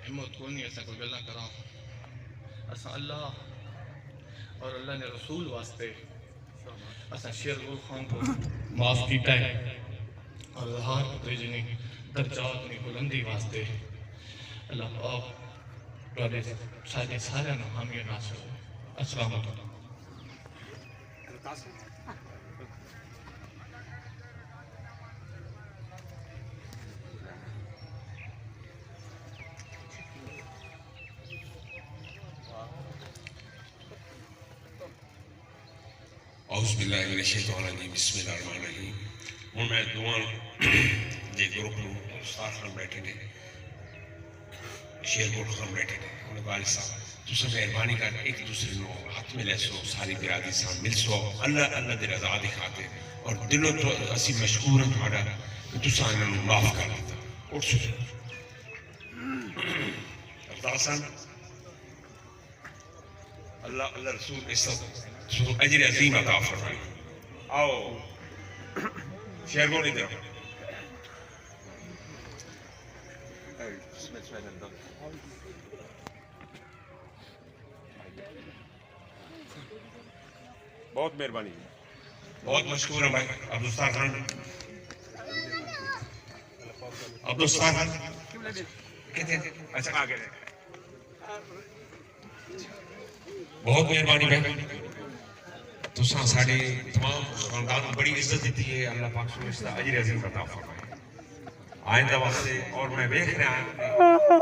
ہمت کونی ایسا کوئی گلا کرا اسا اللہ اور اللہ نے رسول واسطے اسا شیر گل خان کو معاف کیتا ہے اور اظہار کو تیجنی درجات میں بلندی واسطے اللہ پاک رہے سارے سارے حامی ناصر السلام علیکم. اعوذ باللہ من الشیطان الرجیم بسم اللہ الرحمن الرحیم. ہوں میں دعا دے گروپ نو استاد خان بیٹھے نے شیر کوٹ خان بیٹھے نے انہیں والد صاحب تسا مہربانی کر ایک دوسرے نو ہاتھ میں لے سو ساری برادری صاحب مل سو اللہ اللہ دے رضا دکھاتے اور دلوں تو اسی مشکور ہیں تھوڑا کہ تسا انہوں نے معاف کر دیتا. اٹھ سو افضل حسن اللہ اللہ رسول عزت اجر عظیم عطا فرمائے. آؤ شیر کو نہیں دے بہت مہربانی بہت مشکور ہے بھائی عبدالستار خان عبدالستار خان کہتے ہیں اچھا آگے بہت مہربانی بھائی تو ساڑھے تمام خاندان بڑی عزت دیتی ہے. اللہ پاک سمجھتا اجر عظیم عطا فرمائے آئندہ واسطے. اور میں دیکھ رہا ہوں